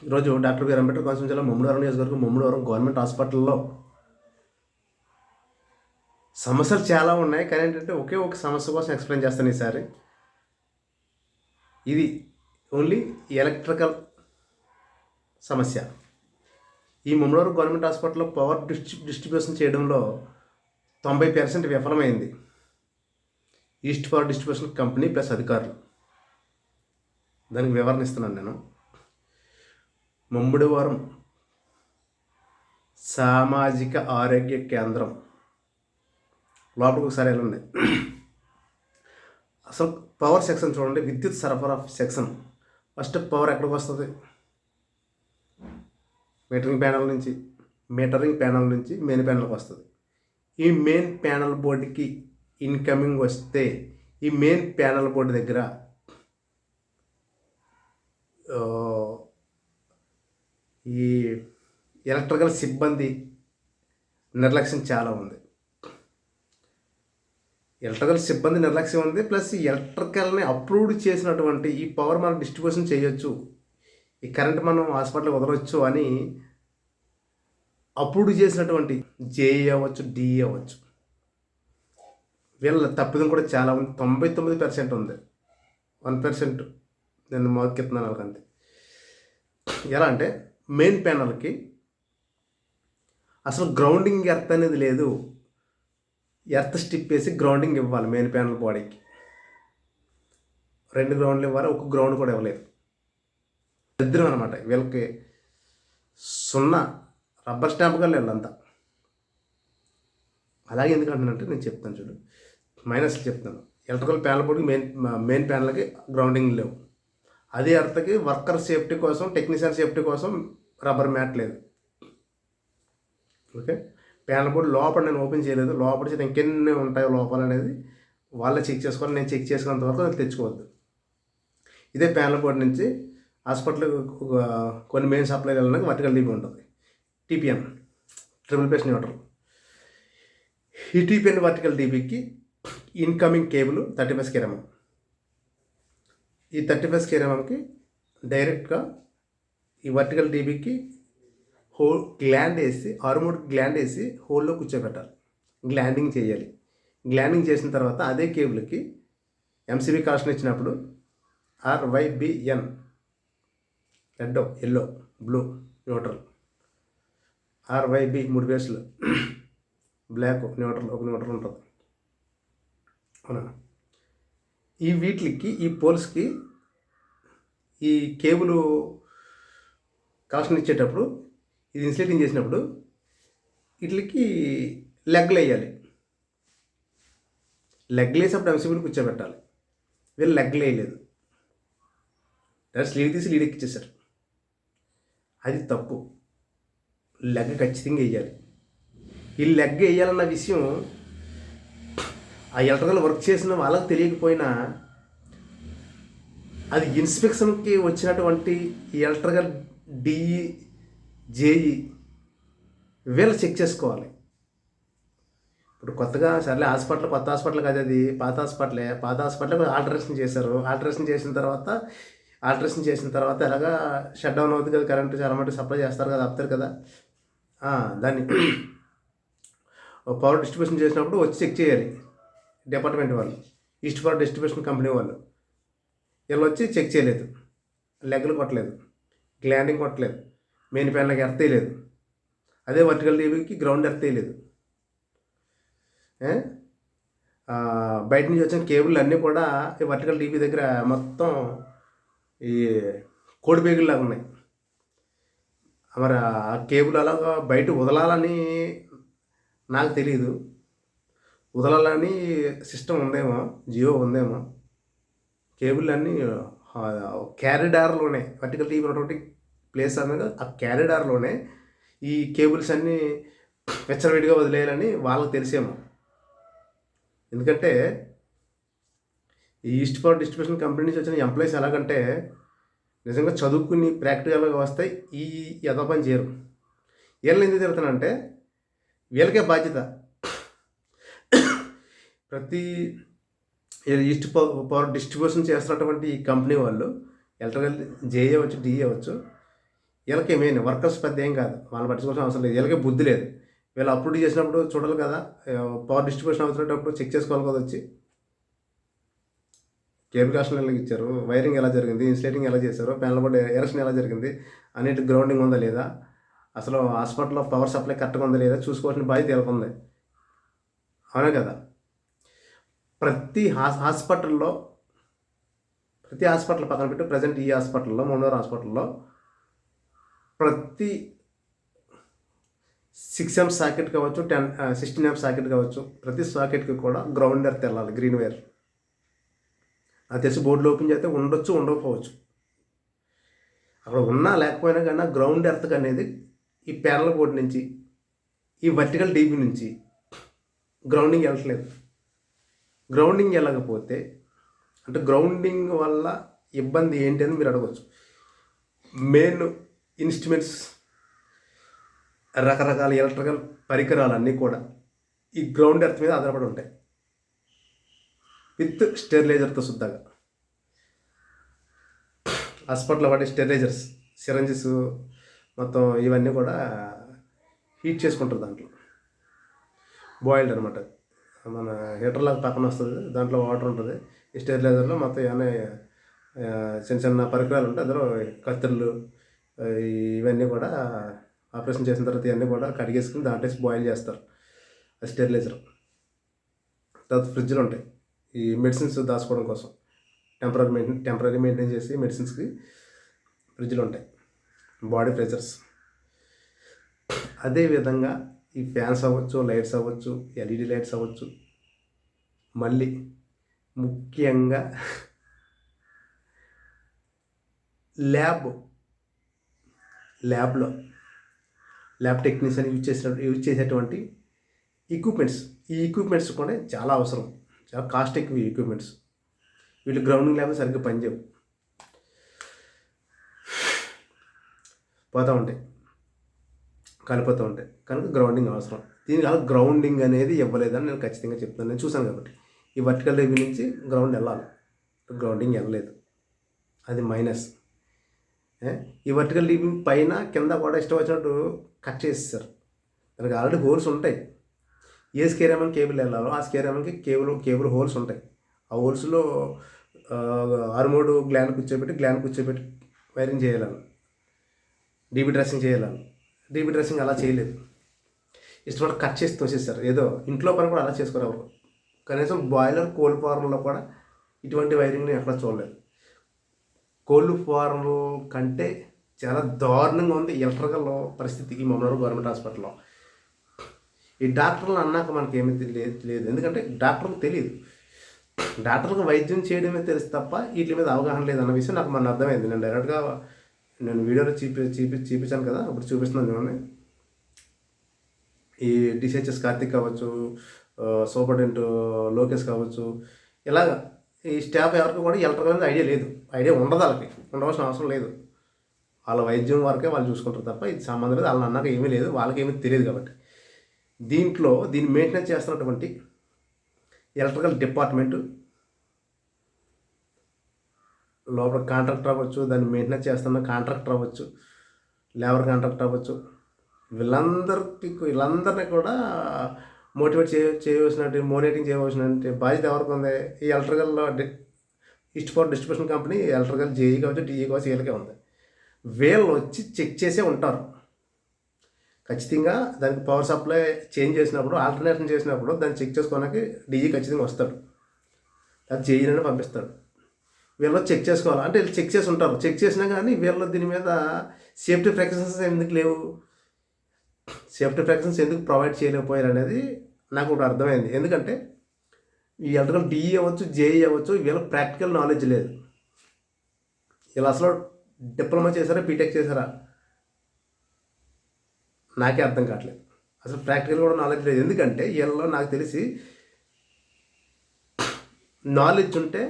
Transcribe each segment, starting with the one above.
ఈరోజు doctor BR Ambedkar Konaseema జిల్లా ముమ్మడివరం నియోజకవర్గం ముమ్మడివరం గవర్నమెంట్ హాస్పిటల్లో సమస్యలు చాలా ఉన్నాయి. కానీ ఏంటంటే ఒకే ఒక సమస్య కోసం ఎక్స్ప్లెయిన్ చేస్తాను ఈసారి. ఇది ఓన్లీ ఎలక్ట్రికల్ సమస్య. ఈ ముమ్మడివరం గవర్నమెంట్ హాస్పిటల్లో పవర్ డిస్ట్రిబ్యూషన్ చేయడంలో 90% విఫలమైంది. East power distribution company plus అధికారులు. దానికి వివరణ ఇస్తున్నాను నేను. ముమ్మడివరం సామాజిక ఆరోగ్య కేంద్రం లోపలికి ఒకసారి వెళ్ళండి. అసలు పవర్ సెక్షన్ చూడండి, విద్యుత్ సరఫరా సెక్షన్. ఫస్ట్ పవర్ ఎక్కడికి వస్తుంది? మీటరింగ్ ప్యానల్ నుంచి మెయిన్ ప్యానల్కి వస్తుంది. ఈ మెయిన్ ప్యానల్ బోర్డుకి ఇన్కమింగ్ వస్తే ఈ మెయిన్ ప్యానల్ బోర్డు దగ్గర ఈ ఎలక్ట్రికల్ సిబ్బంది నిర్లక్ష్యం చాలా ఉంది. ఎలక్ట్రికల్ సిబ్బంది నిర్లక్ష్యం ఉంది, ప్లస్ ఈ ఎలక్ట్రికల్ని అప్రూవ్డ్ చేసినటువంటి ఈ పవర్ మనం డిస్ట్రిబ్యూషన్ చేయొచ్చు, ఈ కరెంట్ మనం హాస్పిటల్కి వదలవచ్చు అని అప్రూవ్డ్ చేసినటువంటి జేఈ అవ్వచ్చు, డిఈ అవ్వచ్చు, వీళ్ళ తప్పిదం కూడా చాలా ఉంది. 99% ఉంది. 1% నేను మోకెత్తున్నాను వాళ్ళకంతే. ఎలా అంటే మెయిన్ ప్యానల్కి అసలు గ్రౌండింగ్ ఎర్త్ అనేది లేదు. ఎర్త్ స్టిప్ వేసి గ్రౌండింగ్ ఇవ్వాలి మెయిన్ ప్యానల్ బాడీకి. 2 గ్రౌండ్లు ఇవ్వాలి, ఒక గ్రౌండ్ కూడా ఇవ్వలేదు. దరిద్రం అనమాట వీళ్ళకి. 0 రబ్బర్ స్టాంప్గా వీళ్ళంతా. అలాగే ఎందుకంటున్నానంటే నేను చెప్తాను చూడు, మైనస్ చెప్తాను. ఎలక్ట్రికల్ ప్యానల్ బోర్డుకి మెయిన్ ప్యానల్కి గ్రౌండింగ్ లేవు. అదే అర్థకి వర్కర్ సేఫ్టీ కోసం, టెక్నీషియన్ సేఫ్టీ కోసం రబ్బర్ మ్యాట్ లేదు. ఓకే, ప్యానల్ బోర్డు లోపల నేను ఓపెన్ చేయలేదు. లోపల చేత ఇంకెన్ని ఉంటాయో లోపల అనేది వాళ్ళే చెక్ చేసుకోవాలి. నేను చెక్ చేసుకున్నంత వరకు అది తెచ్చుకోవద్దు. ఇదే ప్యానల్ బోర్డు నుంచి హాస్పిటల్ కొన్ని మెయిన్ సప్లై వెళ్ళడానికి వర్టికల్ డీపీ ఉంటుంది. TPN, triple phase neutral. ఈ టీపీఎన్ వర్టికల్ డీపీకి ఇన్కమింగ్ కేబుల్ 35 km. ఈ 35 kmకి డైరెక్ట్గా ఈ వర్టికల్ డీబీకి గ్లాండ్ వేసి, ఆర్మోడ్ గ్లాండ్ వేసి హోల్లో కూర్చోబెట్టాలి. గ్లాండింగ్ చేయాలి. గ్లాండింగ్ చేసిన తర్వాత అదే కేబుల్కి ఎంసీబీ కనెక్షన్ ఇచ్చినప్పుడు RYBN, red, yellow, blue, neutral, RYB 3 ఫేస్లు, బ్లాక్, న్యూట్రల్, ఒక న్యూట్రల్ ఉంటుంది. అవునా? ఈ వీటికి, ఈ పోల్స్కి ఈ కేబుల్ కనెక్షన్ ఇచ్చేటప్పుడు, ఇది ఇన్సులేటింగ్ చేసినప్పుడు వీటికి లెగ్లు వేయాలి. లెగ్లు వేసినప్పుడు ఎంసీబీని కూర్చోబెట్టాలి. వీళ్ళు లెగ్లు వేయలేదు, డైరెక్ట్ లీడ్ తీసి లీడ్ ఎక్కిచ్చేశారు. అది తప్పు. లెగ్ ఖచ్చితంగా వేయాలి. ఈ లెగ్ వేయాలన్న విషయం ఆ ఎలక్ట్రికల్ వర్క్ చేసిన వాళ్ళకి తెలియకపోయినా, అది ఇన్స్పెక్షన్కి వచ్చినటువంటి ఎలక్ట్రికల్ డిఈ, జేఈ వీళ్ళు చెక్ చేసుకోవాలి. ఇప్పుడు కొత్తగా సర్లే హాస్పిటల్, కొత్త హాస్పిటల్ కాదు అది, పాత హాస్పిటల్ ఆల్టరేషన్ చేశారు. ఆల్టరేషన్ చేసిన తర్వాత ఎలాగా షట్ డౌన్ అవుతుంది కదా, కరెంటు చాలా మటుకు సప్లై చేస్తారు కదా, ఆపుతారు కదా. దాన్ని పవర్ డిస్ట్రిబ్యూషన్ చేసినప్పుడు వచ్చి చెక్ చేయాలి డిపార్ట్మెంట్ వాళ్ళు, ఈస్ట్ పవర్ డిస్ట్రిబ్యూషన్ కంపెనీ వాళ్ళు. వీళ్ళు వచ్చి చెక్ చేయలేదు, లెగ్లు కొట్టలేదు, గ్లాండింగ్ కొట్టలేదు, మెయిన్ ప్యానల్కి ఎర్త్ వేయలేదు. అదే వర్టికల్ డీబీకి గ్రౌండ్ ఎర్త్ వేయలేదు. బయట నుంచి వచ్చిన కేబుల్ అన్నీ కూడా ఈ వర్టికల్ డీబీ దగ్గర మొత్తం ఈ కోడి పేగుల్లాగా ఉన్నాయి. మరి ఆ కేబుల్ అలాగా బయట వదలాలని నాకు తెలియదు. వదలాలని సిస్టమ్ ఉందేమో, జియో ఉందేమో. కేబుల్ అన్నీ క్యారిడార్లోనే, వర్టికల్ టీవీ ఉన్నటువంటి ప్లేస్ అనేది ఆ క్యారిడార్లోనే ఈ కేబుల్స్ అన్నీ వెచ్చరవిడిగా వదిలేయాలని వాళ్ళకి తెలిసేమో. ఎందుకంటే ఈ ఈస్ట్ పవర్ డిస్ట్రిబ్యూషన్ కంపెనీ నుంచి వచ్చిన ఎంప్లాయీస్ ఎలాగంటే నిజంగా చదువుకుని ప్రాక్టికల్గా వస్తాయి, ఈ యథా పని చేయరు. వీళ్ళని ఎందుకు తిరుగుతానంటే వీళ్ళకే బాధ్యత. ప్రతి ఈస్ట్ పవర్ డిస్ట్రిబ్యూషన్ చేస్తున్నటువంటి ఈ కంపెనీ వాళ్ళు, ఎలక్ట్రికల్ జేఏ అవ్వచ్చు, డిఏ అవ్వచ్చు, వీళ్ళకి మెయిన్ వర్కర్స్ పెద్ద ఏం కాదు, వాళ్ళు పట్టించుకోవాల్సిన అవసరం లేదు, వీళ్ళకి బుద్ధి లేదు. వీళ్ళు అప్లోడ్ చేసినప్పుడు చూడాలి కదా, పవర్ డిస్ట్రిబ్యూషన్ అవుతున్నప్పుడు చెక్ చేసుకోవాలి కదా వచ్చి. కేబుల్ కనెక్షన్ ఎలా ఇచ్చారు, వైరింగ్ ఎలా జరిగింది, ఇన్సులేటింగ్ ఎలా చేశారు, ప్యానల్ బోర్డ్ ఎరెక్షన్ ఎలా జరిగింది, అన్నిటి గ్రౌండింగ్ ఉందా లేదా, అసలు హాస్పిటల్లో పవర్ సప్లై కరెక్ట్గా ఉందా లేదా చూసుకోవాల్సిన బాధ్యత వీళ్ళకుంది. అవునే కదా. ప్రతి హాస్పిటల్ పక్కన పెట్టి ప్రజెంట్ ఈ హాస్పిటల్లో, మూడోరు హాస్పిటల్లో ప్రతి 6 amp సాకెట్ కావచ్చు, 16 amp సాకెట్ కావచ్చు, ప్రతి సాకెట్కి కూడా గ్రౌండ్ ఎర్త్ వెళ్ళాలి, గ్రీన్ వైర్. అది తెలిసి బోర్డులో ఓపెన్ చేస్తే ఉండొచ్చు, ఉండకపోవచ్చు. అక్కడ ఉన్నా లేకపోయినా కానీ గ్రౌండ్ ఎర్త్ అనేది ఈ ప్యానల్ బోర్డు నుంచి, ఈ వర్టికల్ డీబీ నుంచి గ్రౌండింగ్ వెళ్ళట్లేదు. గ్రౌండింగ్ వెళ్ళకపోతే అంటే గ్రౌండింగ్ వల్ల ఇబ్బంది ఏంటి అని మీరు అడగవచ్చు. మెయిన్ ఇన్స్ట్రుమెంట్స్, రకరకాల ఎలక్ట్రికల్ పరికరాలన్నీ కూడా ఈ గ్రౌండ్ ఎర్త్ మీద ఆధారపడి ఉంటాయి, విత్ స్టెరిలైజర్తో శుద్ధంగా. హాస్పిటల్లో వాడే స్టెరిలైజర్స్, సిరంజెస్ మొత్తం ఇవన్నీ కూడా హీట్ చేసుకుంటారు. దాంట్లో బాయిల్డ్ అనమాట, మన హీటర్లాగా పక్కన వస్తుంది, దాంట్లో వాటర్ ఉంటుంది. ఈ స్టెరిలైజర్లో మొత్తం ఏమైనా చిన్న చిన్న పరికరాలు ఉంటాయి, అందులో కత్తిర్లు ఇవన్నీ కూడా ఆపరేషన్ చేసిన తర్వాత ఇవన్నీ కూడా కడిగేసుకుని దాంట్లో బాయిల్ చేస్తారు, అది స్టెరిలైజర్. తర్వాత ఫ్రిడ్జ్లు ఉంటాయి ఈ మెడిసిన్స్ దాచుకోవడం కోసం, టెంపరీ మెయింటైన్ చేసి మెడిసిన్స్కి ఫ్రిడ్జ్లు ఉంటాయి, బాడీ ప్రెషర్స్. అదేవిధంగా ఈ ఫ్యాన్స్ అవ్వచ్చు, లైట్స్ అవ్వచ్చు, ఎల్ఈడి లైట్స్ అవ్వచ్చు, మళ్ళీ ముఖ్యంగా ల్యాబ్లో ల్యాబ్ టెక్నీషియన్ యూజ్ చేసేటువంటి ఎక్విప్మెంట్స్, ఈ ఎక్విప్మెంట్స్ కూడా చాలా అవసరం, చాలా కాస్ట్ ఎక్కువ ఈ ఎక్విప్మెంట్స్. వీళ్ళు గ్రౌండింగ్ ల్యాబ్ సరిగ్గా పనిచేయవు, పోతూ ఉంటాయి, కాలిపోతూ ఉంటాయి. కనుక గ్రౌండింగ్ అవసరం. దీనికి అలా గ్రౌండింగ్ అనేది ఇవ్వలేదని నేను ఖచ్చితంగా చెప్తాను, నేను చూశాను కాబట్టి. ఈ వర్టికల్ లెవెల్ నుంచి గ్రౌండ్ వెళ్ళాలి, గ్రౌండింగ్ వెళ్ళలేదు, అది మైనస్. ఈ వర్టికల్ లీవింగ్ పైన కింద కూడా ఇష్టం వచ్చినట్టు కట్ చేసేసారు. దానికి ఆల్రెడీ హోల్స్ ఉంటాయి. ఏ స్కేర్ కేబుల్ వెళ్ళాలో ఆ స్కేర్ కేబుల్ హోల్స్ ఉంటాయి. ఆ హోల్స్లో ఆర్మోడ్ గ్లాన్ కూర్చోబెట్టి వైరింగ్ చేయాలని, డీబీ డ్రెస్సింగ్ చేయాలని. డీబీ డ్రెస్సింగ్ అలా చేయలేదు, ఇష్టపడి కట్ చేసి తోసేస్తారు. ఏదో ఇంట్లో పని కూడా అలా చేసుకోరు. కనీసం బాయిలర్ కోల్డ్ ఫార్మ్లో కూడా ఇటువంటి వైరింగ్ని ఎక్కడ చూడలేదు. కోల్డ్ ఫార్మ్ కంటే చాలా దారుణంగా ఉంది ఎలక్ట్రికల్ పరిస్థితి ఈ మమ్మల్ని గవర్నమెంట్ హాస్పిటల్లో. ఈ డాక్టర్లు అన్నాక మనకి ఏమీ లేదు, ఎందుకంటే డాక్టర్లకు తెలియదు. డాక్టర్లకు వైద్యం చేయడమే తెలుసు తప్ప వీటి మీద అవగాహన లేదన్న విషయం నాకు మన అర్థమైంది. నేను డైరెక్ట్గా వీడియోలో చూపించాను కదా, ఇప్పుడు చూపిస్తున్నాను చూడండి. ఈ డిసిహెచ్ఎస్ కార్తిక్ కావచ్చు, సూపరింటెండెంట్ లోకేష్ కావచ్చు, ఇలాగ ఈ స్టాఫ్ ఎవరికి కూడా ఎలక్ట్రికల్ అనేది ఐడియా ఉండదు, వాళ్ళకి ఉండవలసిన అవసరం లేదు. వాళ్ళ వైద్యం వరకే వాళ్ళు చూసుకుంటారు తప్ప ఇది సంబంధం లేదు. వాళ్ళని అన్నాక ఏమీ లేదు, వాళ్ళకి ఏమీ తెలియదు. కాబట్టి దీన్ని మెయింటెనెన్స్ చేస్తున్నటువంటి ఎలక్ట్రికల్ డిపార్ట్మెంటు లోపల కాంట్రాక్టర్ అవ్వచ్చు, దాన్ని మెయింటెనెన్స్ చేస్తున్న కాంట్రాక్టర్ అవ్వచ్చు, లేబర్ కాంట్రాక్టర్ అవ్వచ్చు, వీళ్ళందరినీ కూడా మోటివేట్ మోనిటరింగ్ చేయవలసిన బాధ్యత ఎవరికి ఉంది? ఈ ఎలక్ట్రికల్లో east power distribution company electrical JE కావచ్చు, డిఈ కావచ్చు, వీళ్ళకే ఉంది. వీళ్ళు వచ్చి చెక్ చేసే ఉంటారు. ఖచ్చితంగా దానికి పవర్ సప్లై చేంజ్ చేసినప్పుడు, ఆల్టర్నేషన్ చేసినప్పుడు దాన్ని చెక్ చేసుకోవడానికి డిఈ ఖచ్చితంగా వస్తాడు, అది జేఈని పంపిస్తాడు. వీళ్ళు చెక్ చేసుకోవాలి అంటే వీళ్ళు చెక్ చేసి ఉంటారు. చెక్ చేసినా కానీ వీళ్ళు దీని మీద సేఫ్టీ ప్రికాషన్స్ ఎందుకు లేవు, సేఫ్టీ ప్రికాషన్స్ ఎందుకు ప్రొవైడ్ చేయలేకపోయారు అనేది నాకు ఒకటి అర్థమైంది. ఎందుకంటే ఈ ఎలక్ట్రికల్ డిఈ అవ్వచ్చు, జేఈ అవ్వచ్చు, వీళ్ళకి ప్రాక్టికల్ నాలెడ్జ్ లేదు. వీళ్ళు అసలు డిప్లొమా చేశారా, బీటెక్ చేశారా నాకే అర్థం కావట్లేదు. అసలు ప్రాక్టికల్ కూడా నాలెడ్జ్ లేదు. ఎందుకంటే వీళ్ళలో నాకు తెలిసి నాలెడ్జ్ ఉంటే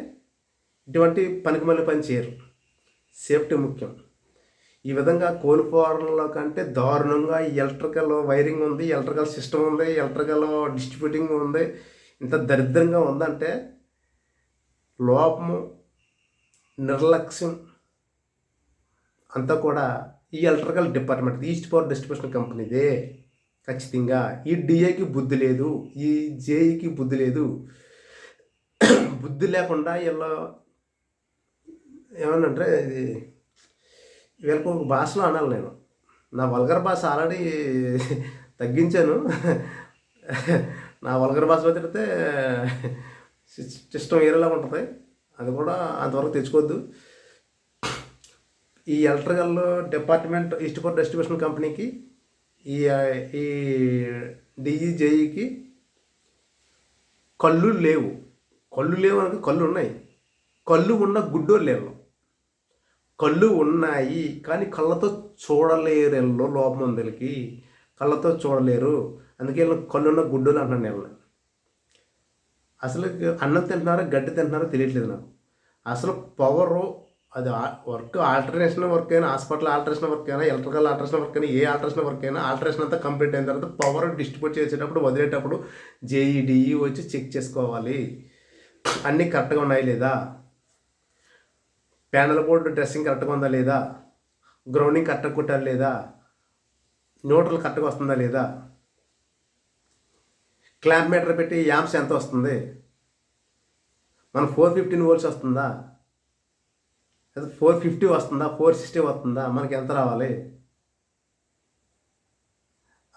ఇటువంటి పనికిమల్లి పని చేయరు. సేఫ్టీ ముఖ్యం. ఈ విధంగా కోల్పోవడంలో కంటే దారుణంగా ఎలక్ట్రికల్ వైరింగ్ ఉంది, ఎలక్ట్రికల్ సిస్టమ్ ఉంది, ఎలక్ట్రికల్ డిస్ట్రిబ్యూటింగ్ ఉంది. ఇంత దరిద్రంగా ఉందంటే లోపము, నిర్లక్ష్యం అంతా కూడా ఈ electrical department east power distribution కంపెనీదే ఖచ్చితంగా. ఈ డిఏకి బుద్ధి లేదు, ఈ జేఈకి బుద్ధి లేదు. బుద్ధి లేకుండా వీళ్ళు ఏమన్నంటే ఇది వీళ్ళకి ఒక భాషలో అనాలి. నేను నా వల్గర్ భాష ఆల్రెడీ తగ్గించాను. నా వల్గర్ భాషలో తిడితే సిస్టమ్ ఏరేలా ఉంటుంది, అది కూడా అంతవరకు తెచ్చుకోవద్దు. ఈ electrical department east power distribution కంపెనీకి ఈ ఈ డిఈజేఈకి కళ్ళు లేవు. కళ్ళు లేవు అనగా కళ్ళు ఉన్నాయి, కళ్ళు ఉన్న గుడ్డోళ్ళు లేరు. కళ్ళు ఉన్నాయి కానీ కళ్ళతో చూడలేరు. వీళ్ళలో లోపం ఉంది, వీళ్ళకి కళ్ళతో చూడలేరు. అందుకే వీళ్ళు కళ్ళున్న గుడ్డోళ్ళు అంటున్నాను. వీళ్ళని అసలు అన్నం తింటున్నారో గడ్డి తింటున్నారో తెలియట్లేదు నాకు. అసలు పవరు అది వర్క్ ఆల్టరేషన్ వర్క్ అయినా, హాస్పిటల్ ఆల్టరేషన్ వర్క్ అయినా, ఎలక్ట్రికల్ ఆల్టరేషన్ వర్క్ అయినా, ఏ ఆల్టరేషన్ వర్క్ అయినా ఆల్టరేషన్ అంతా కంప్లీట్ అయిన తర్వాత పవర్ డిస్ట్రిబ్యూట్ చేసేటప్పుడు వదిలేటప్పుడు జేఈడిఈ వచ్చి చెక్ చేసుకోవాలి అన్నీ కరెక్ట్గా ఉన్నాయి లేదా, ప్యానల్ బోర్డు డ్రెస్సింగ్ కరెక్ట్గా ఉందా లేదా, గ్రౌండింగ్ కరెక్ట్గా కొట్టాలి లేదా, న్యూట్రల్ కరెక్ట్గా వస్తుందా లేదా, క్లాంప్ మీటర్ పెట్టి యాంప్స్ ఎంత వస్తుంది, మన 415 వోల్ట్స్ వస్తుందా, అది 450 వస్తుందా, 460 వస్తుందా, మనకి ఎంత రావాలి.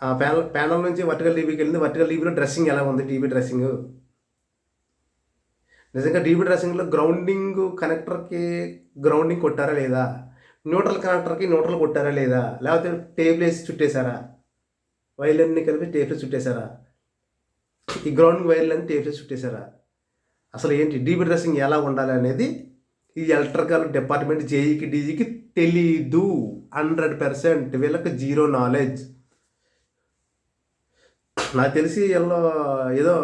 ఆ ప్యానల్ నుంచి వర్టికల్ టీవీకి వెళ్ళింది, వర్టికల్ టీవీలో డ్రెస్సింగ్ ఎలా ఉంది, టీవీ డ్రెస్సింగ్ నిజంగా టీవీ డ్రెస్సింగ్లో గ్రౌండింగ్ కనెక్టర్కి గ్రౌండింగ్ కొట్టారా లేదా, న్యూట్రల్ కనెక్టర్కి న్యూట్రల్ కొట్టారా లేదా, లేకపోతే టేబుల్ వేసి చుట్టేశారా, వైర్లన్నీ కలిపి టేబుల్ చుట్టేశారా, ఈ గ్రౌండింగ్ వైర్లన్నీ టేబుల్ వేసి చుట్టేశారా, అసలు ఏంటి టీవీ డ్రెస్సింగ్ ఎలా ఉండాలి అనేది ఈ ఎలక్ట్రికల్ డిపార్ట్మెంట్ జేఈకి డీజీకి తెలీదు. 100% వీళ్ళకి జీరో నాలెడ్జ్. నాకు తెలిసి వీళ్ళు ఏదో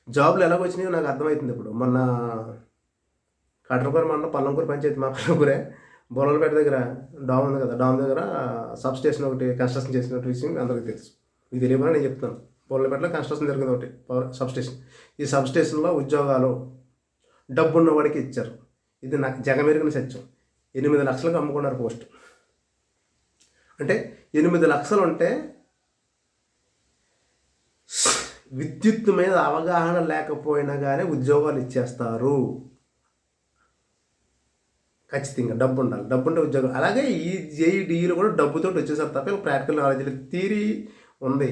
జాబ్లు ఎలాగ వచ్చినాయో నాకు అర్థమవుతుంది. ఇప్పుడు మొన్న కటరకూర మండలం పల్లంకూర పంచాయతీ, మా పల్లంకూరే బోలపేట దగ్గర డామ్ ఉంది కదా, డామ్ దగ్గర సబ్ స్టేషన్ ఒకటి కన్స్ట్రక్షన్ చేసినట్టు విషయం అందరికీ తెలుసు. ఇది తెలియకుండా నేను చెప్తాను. బోలపేటలో కన్స్ట్రక్షన్ జరిగింది ఒకటి పవర్ సబ్ స్టేషన్. ఈ సబ్ స్టేషన్లో ఉద్యోగాలు డబ్బున్న వాడికి ఇచ్చారు. ఇది నాకు జగమెరిగిన సత్యం. 8 లక్షలకు అమ్ముకున్నారు పోస్ట్. అంటే 8 లక్షలు ఉంటే విద్యుత్ మీద అవగాహన లేకపోయినా కానీ ఉద్యోగాలు ఇచ్చేస్తారు. ఖచ్చితంగా డబ్బు ఉండాలి, డబ్బు ఉంటే ఉద్యోగం. అలాగే ఈ జేఈడీలు కూడా డబ్బుతో వచ్చేసారు తప్ప ప్రాక్టికల్ నాలెడ్జ్ లేదు. థియరీ ఉంది,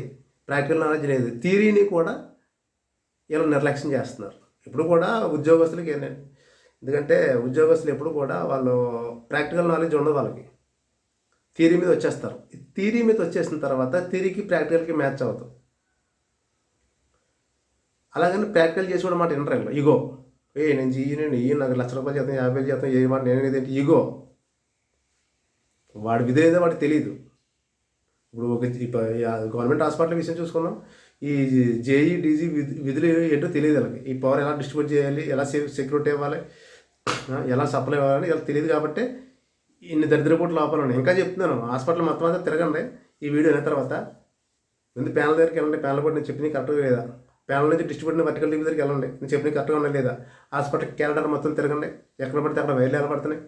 ప్రాక్టికల్ నాలెడ్జ్ లేదు. థియరీని కూడా ఇలా నిర్లక్ష్యం చేస్తున్నారు. ఇప్పుడు కూడా ఉద్యోగస్తులకి ఏంటంటే, ఎందుకంటే ఉద్యోగస్తులు ఎప్పుడు కూడా వాళ్ళు ప్రాక్టికల్ నాలెడ్జ్ ఉండదు వాళ్ళకి, థియరీ మీద వచ్చేస్తారు. థియరీ మీద వచ్చేసిన తర్వాత థియరీకి ప్రాక్టికల్కి మ్యాచ్ అవుతుంది. అలాగని ప్రాక్టికల్ చేసి కూడా మాట ఇంటర్వ్యూలో ఇగో నేను నేను నాకు ₹1,00,000 చేస్తాను, 50,000 చేస్తాను, ఏ మాట నేను ఏదంటే ఈగో. వాడి విధి ఏదో వాడికి తెలియదు. ఇప్పుడు ఒక గవర్నమెంట్ హాస్పిటల్ విషయం చూసుకున్నాం. ఈ జేఈ డీజీ విధులు ఏంటో తెలియదు వాళ్ళకి. ఈ పవర్ ఎలా డిస్ట్రిబ్యూట్ చేయాలి, ఎలా సెక్యూరిటీ ఇవ్వాలి, ఎలా సప్లై ఇవ్వాలని ఇలా తెలియదు. కాబట్టి ఇన్ని దరిద్రపోట్లు లోపల ఉన్నాయి. ఇంకా చెప్తున్నాను, హాస్పిటల్ మొత్తం అంతా తిరగండి. ఈ వీడియో అయిన తర్వాత ముందు ప్యానల్ దగ్గరికి వెళ్ళండి. ప్యానల్ కూడా నేను చెప్పింది కరెక్ట్గా లేదా, ప్యానల్ నుంచి డిస్ట్రిబ్యూటర్ వర్టికల్ టీవీ దగ్గరికి వెళ్ళండి, నేను చెప్పిన కరెక్ట్గా ఉన్నాయి లేదా, హాస్పిటల్ క్యాలెండర్ మొత్తం తిరగండి. ఎక్కడ పడితే అక్కడ వైర్లు ఎలా పడుతున్నాయి.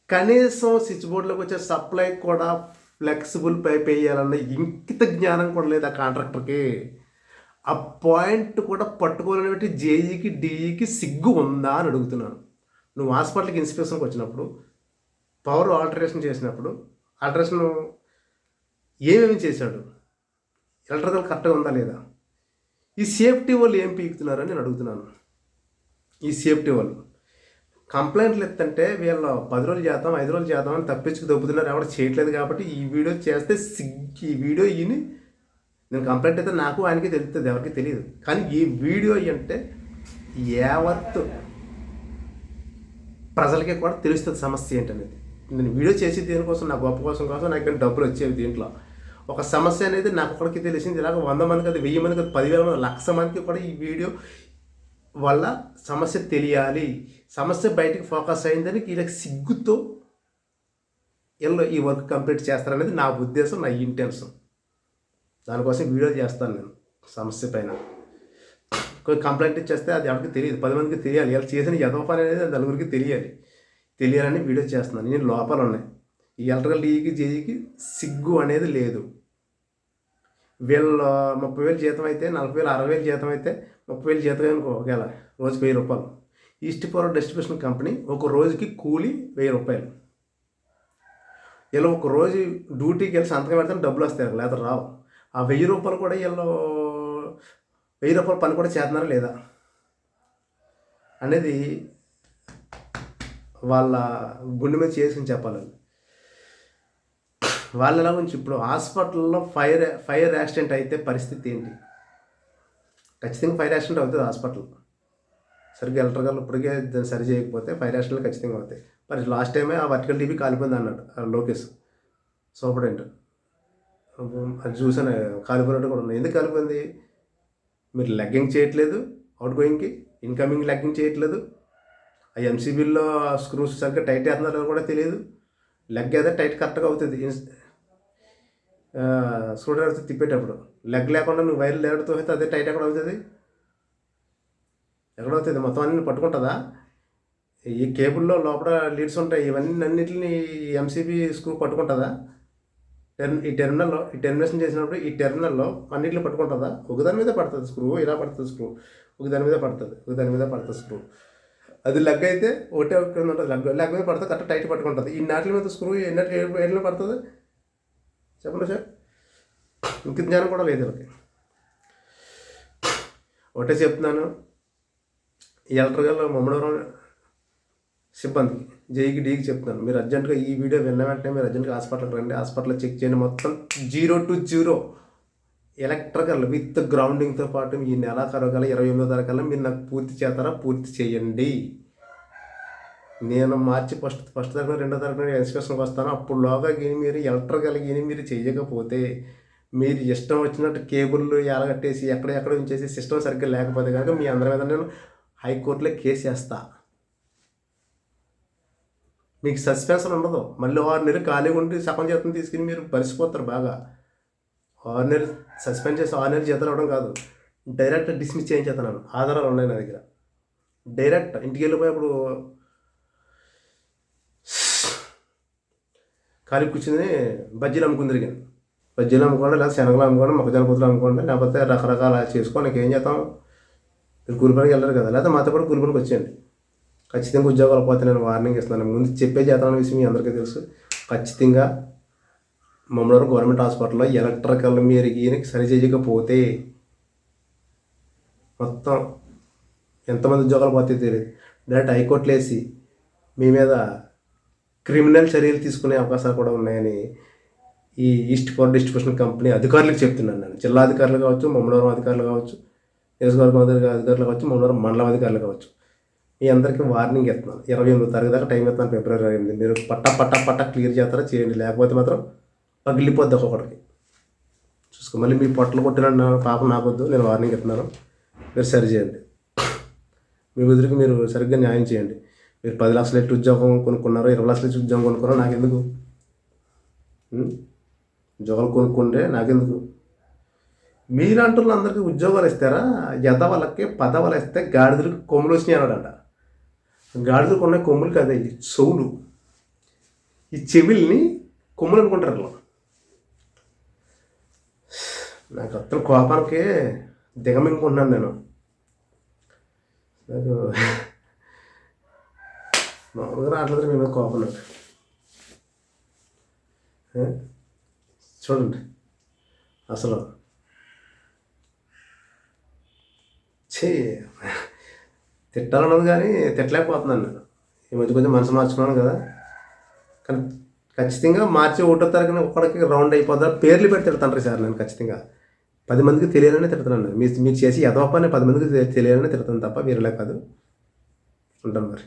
కనీసం స్విచ్ బోర్డులోకి వచ్చే సప్లై కూడా ఫ్లెక్సిబుల్ పైప్ వేయాలన్న ఇంకిత జ్ఞానం కూడా లేదు ఆ కాంట్రాక్టర్కి. ఆ పాయింట్ కూడా పట్టుకోవాలని జేఈకి డిఈకి సిగ్గు ఉందా అని అడుగుతున్నాను. నువ్వు హాస్పిటల్కి ఇన్స్పెక్షన్కి వచ్చినప్పుడు, పవర్ ఆల్టరేషన్ చేసినప్పుడు, ఆల్టరేషన్ ఏమేమి చేశాడు, ఎలక్ట్రికల్ కరెక్ట్గా ఉందా లేదా, ఈ సేఫ్టీ వాళ్ళు ఏం పీకుతున్నారని నేను అడుగుతున్నాను. ఈ సేఫ్టీ వాళ్ళు కంప్లైంట్లు ఎత్తంటే వీళ్ళు 10 రోజులు చేద్దాం, 5 రోజులు చేద్దాం అని తప్పించుకు దొబ్బుతున్నారు. ఎవరు చేయట్లేదు. కాబట్టి ఈ వీడియో చేస్తే ఈ వీడియో ఈయని నేను కంప్లైంట్ అయితే నాకు ఆయనకి తెలుస్తుంది, ఎవరికి తెలియదు. కానీ ఈ వీడియో అంటే యావత్ ప్రజలకి కూడా తెలుస్తుంది సమస్య ఏంటనేది. నేను వీడియో చేసి దీనికోసం, నా గొప్ప కోసం నాకు డబ్బులు వచ్చేవి. దీంట్లో ఒక సమస్య అనేది నాకు ఒకరికి తెలిసింది. ఇలాగ 100 మందికి, అది 1000 మందికి, అది 10,000 మంది, 1,00,000 మందికి కూడా ఈ వీడియో వల్ల సమస్య తెలియాలి, సమస్య బయటికి ఫోకస్ అయిందని వీళ్ళకి సిగ్గుతో వీళ్ళు ఈ వర్క్ కంప్లీట్ చేస్తారనేది నా ఉద్దేశం, నా ఇంటెన్షన్. దానికోసం వీడియో చేస్తాను నేను సమస్య పైన. కొన్ని కంప్లైంట్ ఇచ్చేస్తే అది ఎవరికి తెలియదు, 10 మందికి తెలియాలి. వీళ్ళు చేసిన యథో పని అనేది నలుగురికి తెలియాలని వీడియో చేస్తున్నాను. నేను లోపాలు ఉన్నాయి, ఈ ఎలక్ట్రికల్ డీఈకి జేఈకి సిగ్గు అనేది లేదు. వీళ్ళు 30,000 జీతం అయితే 40,000 60,000 జీతం అయితే 30,000 జీతం అనుకో, ఒకవేళ రోజుకి 1,000 రూపాయలు. ఈస్ట్ పవర్ డిస్ట్రిబ్యూషన్ కంపెనీ ఒక రోజుకి కూలి 1,000 రూపాయలు. వీళ్ళు ఒక రోజు డ్యూటీకి వెళ్ళి సంతకం పెడితే డబ్బులు వస్తాయి, లేదా రావు. ఆ 1,000 రూపాయలు కూడా వీళ్ళు 1,000 రూపాయల పని కూడా చేస్తున్నారా లేదా అనేది వాళ్ళ గుండె మీద చేసుకుని చెప్పాలి. వాళ్ళు ఎలా ఉంచి ఇప్పుడు హాస్పిటల్లో ఫైర్ యాక్సిడెంట్ అయితే పరిస్థితి ఏంటి? ఖచ్చితంగా ఫైర్ యాక్సిడెంట్ అవుతుంది హాస్పిటల్. సరిగ్గా ఎలక్ట్రికల్ ఇప్పటికే సరి చేయకపోతే ఫైర్ యాక్సిడెంట్లు ఖచ్చితంగా అవుతాయి. మరి లాస్ట్ టైమే ఆ వర్టికల్ టీవీ కాలిపోయింది అన్నాడు లోకేష్ సూపరింటెండెంట్. అది చూసాను, కాలిపోయినట్టు కూడా ఉన్నాయి. ఎందుకు కాలిపోయింది? మీరు లెగ్గింగ్ చేయట్లేదు, అవుట్ గోయింగ్కి ఇన్కమింగ్ లెగ్గింగ్ చేయట్లేదు. ఆ ఎంసీబీల్లో స్క్రూస్ సరిగ్గా టైట్ వేస్తున్నారో కూడా తెలియదు. లెగ్ అయితే టైట్ కరెక్ట్గా అవుతుంది స్క్రూ డ్రైవర్తో తిప్పేటప్పుడు. లెగ్ లేకుండా నువ్వు వైర్లు లేడుతూ అయితే అదే టైట్ ఎక్కడ అవుతుంది? ఎక్కడవుతుంది? మొత్తం అన్ని పట్టుకుంటుందా? ఈ కేబుల్లో లోపల లీడ్స్ ఉంటాయి, ఇవన్నీ అన్నింటిని ఎంసీబీ స్క్రూ పట్టుకుంటుందా? ఈ టెర్మినేషన్ చేసినప్పుడు ఈ టెర్మినల్లో అన్నింటిలో పట్టుకుంటుందా? ఒకదాని మీద పడుతుంది స్క్రూ, ఇలా పడుతుంది స్క్రూ, ఒకదాని మీద పడుతుంది స్క్రూ. అది లెగ్ అయితే ఒకటే ఉంటుంది, లెగ్ మీద పడుతుంది, కరెక్ట్ టైట్ పట్టుకుంటుంది. ఈ నాట్ల మీద స్క్రూ ఎన్నో పడుతుంది చెప్పండి సార్. ఇంక జ్ఞానం కూడా లేదు వీళ్ళకి. ఒకటే చెప్తున్నాను, ఈ ఎలక్ట్రికల్ మమ్మడవరం సిబ్బందికి జేఈకి డీకి చెప్తున్నాను, మీరు అర్జెంటుగా ఈ వీడియో విన్న వెంటనే మీరు అర్జెంటుగా హాస్పిటల్కి రండి. హాస్పిటల్లో చెక్ చేయండి. మొత్తం 0 to 0 ఎలక్ట్రికల్ విత్ గ్రౌండింగ్తో పాటు ఈ నెలాఖరు కల్లా 28వ తారీఖు మీరు నాకు పూర్తి చేస్తారా? పూర్తి చేయండి. నేను మార్చి ఫస్ట్ తారీఖున 2వ తారీఖున ఇన్స్పెక్షన్కి వస్తాను. అప్పుడులోగా మీరు ఎలక్ట్రికల్ మీరు చేయకపోతే, మీరు ఇష్టం వచ్చినట్టు కేబుల్లు ఎలగట్టేసి ఎక్కడ ఉంచేసి సిస్టమ్ సరిగ్గా లేకపోతే కనుక మీ అందరి మీద నేను హైకోర్టులో కేసు వేస్తా. మీకు సస్పెన్షన్ ఉండదు. మళ్ళీ 6 నెలలు ఖాళీగా ఉండి సగం జీతం తీసుకుని మీరు పరిసిపోతారు బాగా. 6 నెలలు సస్పెండ్ చేసి 6 నెలలు జీతాలు ఇవ్వడం కాదు, డైరెక్ట్ డిస్మిస్ చేయించేస్తున్నాను. ఆధారాలు ఉన్నాయి నా దగ్గర. డైరెక్ట్ ఇంటికి వెళ్ళిపోయినప్పుడు ఖాళీ కూర్చుని బజ్జీలు అమ్ముకుని తిరిగాను. బజ్జీలు అమ్ముకోండి, లేదా శనగలు అమ్ముకోండి, మొక్కజొన్న పొత్తులు అమ్ముకోండి, లేకపోతే రకరకాల చేసుకోండి. నీకు ఏం చేస్తాం? మీరు కూలి పనికి వెళ్ళరు కదా, లేకపోతే మాతో పాటు కూలి పనికి వచ్చేయండి. ఖచ్చితంగా ఉద్యోగాలు పోతే నేను వార్నింగ్ ఇస్తున్నాను. ముందు చెప్పే చేతన విషయం మీ అందరికీ తెలుసు. ఖచ్చితంగా మమ్మల్ని గవర్నమెంట్ హాస్పిటల్లో ఎలక్ట్రికల్ మీరు ఈయనకి సరి చేయకపోతే మొత్తం ఎంతమంది ఉద్యోగాలు పోతే తెలియదు. డైరెక్ట్ హైకోర్టులు వేసి మీ మీద క్రిమినల్ చర్యలు తీసుకునే అవకాశాలు కూడా ఉన్నాయని ఈ ఈస్ట్ పవర్ డిస్ట్రిబ్యూషన్ కంపెనీ అధికారులకు చెప్తున్నాను నేను. జిల్లా అధికారులు కావచ్చు, మమ్మల్ని అధికారులు కావచ్చు, నియోజకవర్గం అధికారులు కావచ్చు, మమ్మల్ని మండలం అధికారులు కావచ్చు, మీ అందరికీ వార్నింగ్ ఇస్తున్నాను. 28వ తారీఖు దాకా టైం ఇస్తున్నాను. ఫిబ్రవరి 28. మీరు పట్టా క్లియర్ చేస్తారా? చేయండి. లేకపోతే మాత్రం పగిలిపోద్ది ఒక్కొక్కడికి. చూసుకో. మళ్ళీ మీ పొట్టలు కొట్టిన పాపం నాకొద్దు. నేను వార్నింగ్ ఇస్తున్నాను. మీరు సరి చేయండి. మీ ఎదురుకి మీరు సరిగ్గా న్యాయం చేయండి. మీరు 10 లక్షలు ఎట్టి ఉద్యోగం కొనుక్కున్నారో, 20 లక్షలు ఎట్టి ఉద్యోగం కొనుక్కున్నారో నాకెందుకు? ఉద్యోగాలు కొనుక్కుంటే నాకెందుకు? మీలాంటి అందరికీ ఉద్యోగాలు ఇస్తారా? వాళ్ళకి పదవులు ఇస్తే గాడిదలకు కొమ్ములు వచ్చినాయి అన్నాడంట. గాడిదలకు ఉన్న కొమ్ములు కాదు, ఈ చెవులు. ఈ చెవుల్ని కొమ్ములు అనుకుంటారు అట్లా. నాకు అత్తల కోపానికి దిగమింగుకుంటున్నాను నేను. నాకు మామూలుగా రావట్లేదు మీ మీద కోపం నాకు. చూడండి అసలు తిట్టాలన్నది కానీ తిట్టలేకపోతున్నాను నేను. ఈ మధ్య కొంచెం మనసు మార్చుకున్నాను కదా. కానీ ఖచ్చితంగా మార్చి 1వ తారీఖున ఒక్కడికి రౌండ్ అయిపోతారు. పేర్లు పెట్టి తిడతాను సార్ నేను. ఖచ్చితంగా 10 మందికి తెలియాలనే తిడుతున్నాను. మీరు చేసి యథోపాన్ని 10 మందికి తెలియాలని తిడతాను తప్ప వేరేలా కాదు. ఉంటాను మరి.